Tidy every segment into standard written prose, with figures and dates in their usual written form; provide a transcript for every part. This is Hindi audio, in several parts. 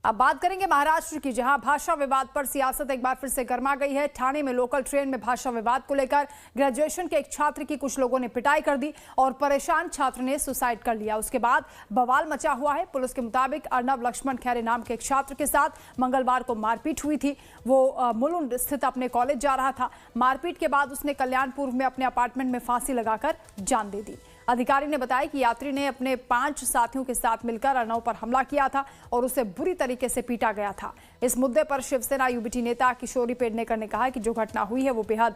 अब बात करेंगे महाराष्ट्र की, जहां भाषा विवाद पर सियासत एक बार फिर से गर्मा गई है। ठाणे में लोकल ट्रेन में भाषा विवाद को लेकर ग्रेजुएशन के एक छात्र की कुछ लोगों ने पिटाई कर दी और परेशान छात्र ने सुसाइड कर लिया। उसके बाद बवाल मचा हुआ है। पुलिस के मुताबिक अर्नब लक्ष्मण खैरे नाम के एक छात्र के साथ मंगलवार को मारपीट हुई थी। वो मुलुंड स्थित अपने कॉलेज जा रहा था। मारपीट के बाद उसने कल्याणपुर में अपने अपार्टमेंट में फांसी लगाकर जान दे दी। अधिकारी ने बताया कि यात्री ने अपने 5 साथियों के साथ मिलकर अर्नब पर हमला किया था और उसे बुरी तरीके से पीटा गया था। इस मुद्दे पर शिवसेना यूबीटी नेता किशोरी पेडनेकर ने कहा कि जो घटना हुई है वो बेहद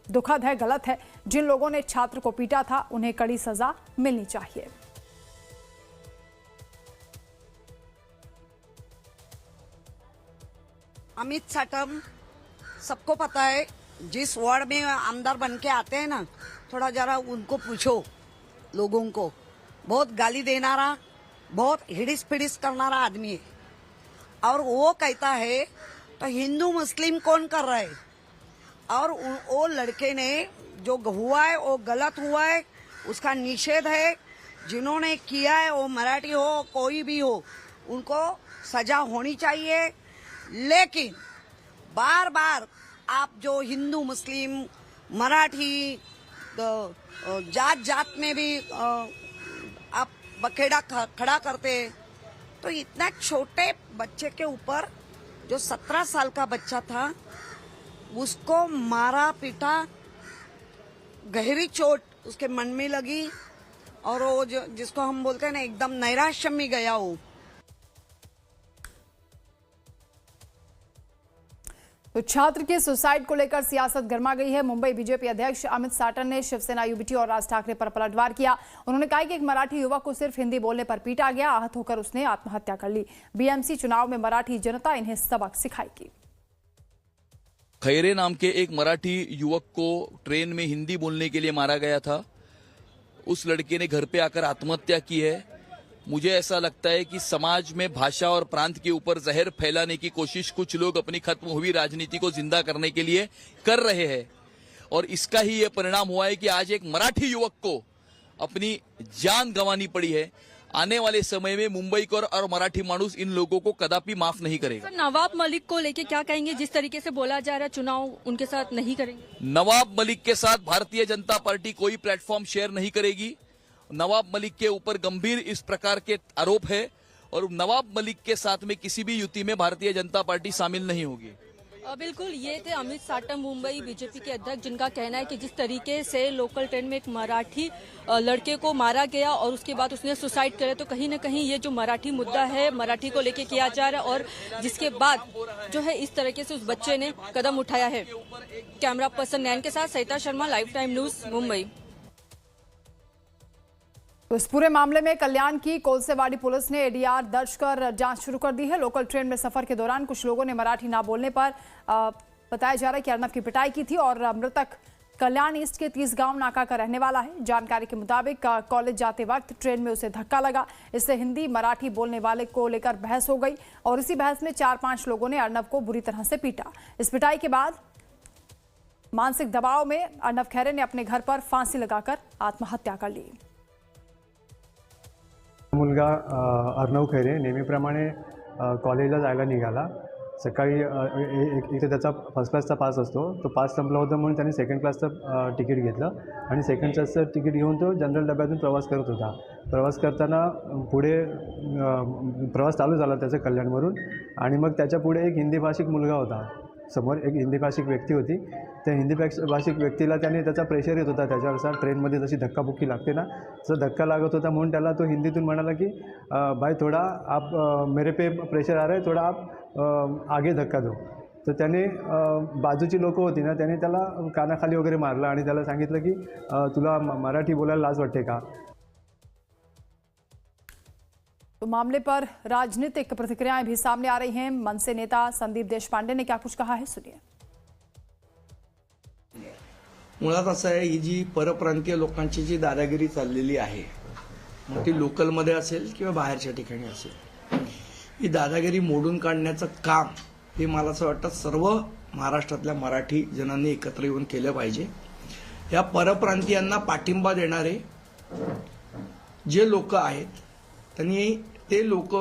दुखद है, गलत है। जिन लोगों ने छात्र को पीटा था उन्हें कड़ी सजा मिलनी चाहिए। अमित साटम, सबको पता है, जिस वार्ड में आमदार बन के आते हैं ना, थोड़ा जरा उनको पूछो, लोगों को बहुत गाली देनारा, बहुत हिडिस पिडिस करनारा आदमी है। और वो कहता है तो हिंदू मुस्लिम कौन कर रहा है? और वो लड़के ने जो हुआ है वो गलत हुआ है, उसका निषेध है। जिन्होंने किया है वो मराठी हो कोई भी हो, उनको सजा होनी चाहिए। लेकिन बार बार आप जो हिंदू मुस्लिम मराठी जात जात में भी आप बखेड़ा खड़ा करते हैं, तो इतना छोटे बच्चे के ऊपर, जो 17 साल का बच्चा था, उसको मारा पीटा, गहरी चोट उसके मन में लगी और वो जिसको हम बोलते हैं ना, एकदम नैराश्य में गया वो। तो छात्र के सुसाइड को लेकर सियासत गर्मा गई है। मुंबई बीजेपी अध्यक्ष अमित साटन ने शिवसेना यूबीटी और राज ठाकरे पर पलटवार किया। उन्होंने कहा कि एक मराठी युवक को सिर्फ हिंदी बोलने पर पीटा गया, आहत होकर उसने आत्महत्या कर ली। बीएमसी चुनाव में मराठी जनता इन्हें सबक सिखाएगी। खैरे नाम के एक मराठी युवक को ट्रेन में हिंदी बोलने के लिए मारा गया था। उस लड़के ने घर पे आकर आत्महत्या की है। मुझे ऐसा लगता है कि समाज में भाषा और प्रांत के ऊपर जहर फैलाने की कोशिश कुछ लोग अपनी खत्म हुई राजनीति को जिंदा करने के लिए कर रहे हैं, और इसका ही ये परिणाम हुआ है कि आज एक मराठी युवक को अपनी जान गंवानी पड़ी है। आने वाले समय में मुंबईकर और मराठी मानुस इन लोगों को कदापि माफ नहीं करेगा। नवाब मलिक को लेके क्या कहेंगे? जिस तरीके से बोला जा रहा है चुनाव उनके साथ नहीं करेंगे। नवाब मलिक के साथ भारतीय जनता पार्टी कोई प्लेटफॉर्म शेयर नहीं करेगी। नवाब मलिक के ऊपर गंभीर इस प्रकार के आरोप है और नवाब मलिक के साथ में किसी भी युति में भारतीय जनता पार्टी शामिल नहीं होगी। बिल्कुल, ये थे अमित साटम, मुंबई बीजेपी के अध्यक्ष, जिनका कहना है कि जिस तरीके से लोकल ट्रेन में एक मराठी लड़के को मारा गया और उसके बाद उसने सुसाइड करे, तो कहीं न कहीं ये जो मराठी मुद्दा है, मराठी को लेके किया जा रहा है, और जिसके बाद जो है इस तरीके से उस बच्चे ने कदम उठाया है। कैमरा पर्सन नैन के साथ Sarita Sharma, live time news, Mumbai. तो इस पूरे मामले में कल्याण की कोलसेवाड़ी पुलिस ने एडीआर दर्ज कर जांच शुरू कर दी है। लोकल ट्रेन में सफर के दौरान कुछ लोगों ने मराठी ना बोलने पर बताया जा रहा है कि अर्नब की पिटाई की थी और मृतक कल्याण ईस्ट के 30 गांव नाका का रहने वाला है। जानकारी के मुताबिक कॉलेज जाते वक्त ट्रेन में उसे धक्का लगा। इससे हिंदी मराठी बोलने वाले को लेकर बहस हो गई और इसी बहस में 4-5 लोगों ने अर्नब को बुरी तरह से पीटा। इस पिटाई के बाद मानसिक दबाव में अर्नब खैरे ने अपने घर पर फांसी लगाकर आत्महत्या कर ली। मुलगा अर्नव खैरे नेहमीप्रमाणे कॉलेजला जायला निघाला। सकाळी एक तर त्याचा फर्स्ट क्लासचा पास असतो, तो पास संपला होता म्हणून त्याने सेकंड क्लासचं तिकीट घेतलं आणि सेकंड क्लासचं तिकीट घेऊन तो जनरल डब्यातून प्रवास करत होता। प्रवास करताना पुढे प्रवास चालू झाला त्याचा कल्याणवरून आणि मग त्याच्या पुढे एक हिंदी भाषिक मुलगा होता। समोर एक हिंदी भाषिक व्यक्ती होती। त्या हिंदी भाषिक व्यक्तीला त्याने त्याचा प्रेशर येत होता, त्याच्यावर ट्रेनमध्ये जशी धक्काबुक्की लागते ना, तसं धक्का लागत होता म्हणून त्याला तो हिंदीतून म्हणाला की भाई थोड़ा आप मेरे पे प्रेशर आ रहा है, थोड़ा आप आगे धक्का दो। तर त्याने बाजूची लोकं होती ना, त्याने त्याला कानाखाली वगैरे मारलं आणि त्याला सांगितलं की तुला मराठी बोलायला लाज वाटते का? तो मामले पर राजनीतिक प्रतिक्रियाएं भी सामने आ रही हैं। मनसे नेता संदीप देशपांडे ने क्या कुछ कहा है, सुनिए। मुळात असं आहे, ही जी परप्रांतीय लोकांची जी दादागिरी चाललेली आहे, मग ती लोकलमध्ये असेल किंवा बाहेरच्या ठिकाणी असेल, ही दादागिरी मोडून काढण्याचं काम हे मला असं वाटतं सर्व महाराष्ट्रातल्या मराठी जनांनी एकत्र येऊन केलं पाहिजे। या परप्रांतीयांना पाठिंबा देणारे जे लोक आहेत, त्यांनी ते लोक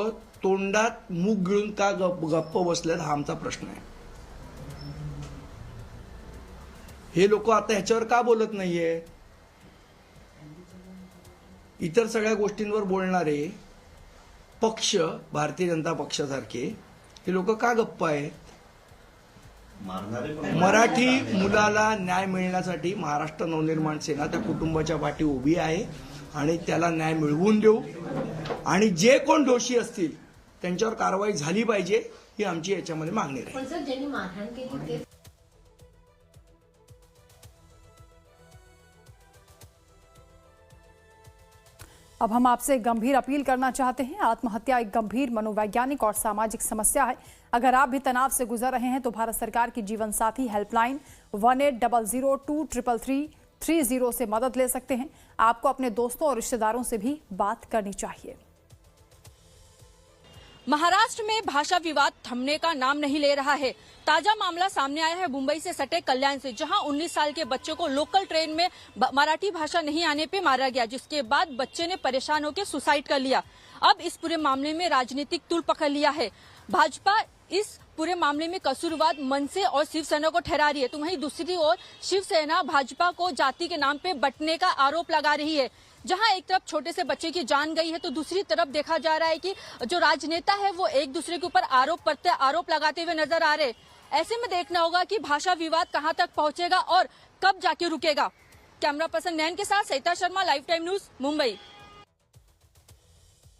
तोंडात मूग गिळून का गप्प बसलेत हा आमचा प्रश्न आहे. हे लोक आता ह्याच्यावर का बोलत नाहीये? इतर सगळ्या गोष्टींवर बोलणारे पक्ष, भारतीय जनता पक्षासारखे, हे लोक का गप्प आहेत? मराठी मुलाला न्याय मिळण्यासाठी महाराष्ट्र नवनिर्माण सेना त्या कुटुंबाच्या पाठी उभी आहे आणि त्याला न्याय मिळवून देऊ. आणि जे कोण दोषी असतील त्यांच्यावर कारवाई झाली पाहिजे ही आमची याच्यामध्ये मागणी आहे. पण सर, ज्यांनी मारहाण केली ते अब हम आपसे एक गंभीर अपील करना चाहते हैं। आत्महत्या एक गंभीर मनोवैज्ञानिक और सामाजिक समस्या है। अगर आप भी तनाव से गुजर रहे हैं तो भारत सरकार की जीवन साथी हेल्पलाइन 1800233330 से मदद ले सकते हैं। आपको अपने दोस्तों और रिश्तेदारों से भी बात करनी चाहिए। महाराष्ट्र में भाषा विवाद थमने का नाम नहीं ले रहा है। ताजा मामला सामने आया है मुंबई से सटे कल्याण से, जहां 19 साल के बच्चे को लोकल ट्रेन में मराठी भाषा नहीं आने पे मारा गया, जिसके बाद बच्चे ने परेशान होकर सुसाइड कर लिया। अब इस पूरे मामले में राजनीतिक तूल पकड़ लिया है। भाजपा इस पूरे मामले में कसूरवार मनसे और शिवसेना को ठहरा रही है, तो वहीं दूसरी ओर शिवसेना भाजपा को जाति के नाम पे बंटने का आरोप लगा रही है। जहां एक तरफ छोटे से बच्चे की जान गई है, तो दूसरी तरफ देखा जा रहा है कि जो राजनेता है वो एक दूसरे के ऊपर आरोप लगाते हुए नजर आ रहे। ऐसे में देखना होगा कि भाषा विवाद कहां तक पहुंचेगा और कब जाके रुकेगा। कैमरा पर्सन नैन के साथ Sarita Sharma, live time news, Mumbai.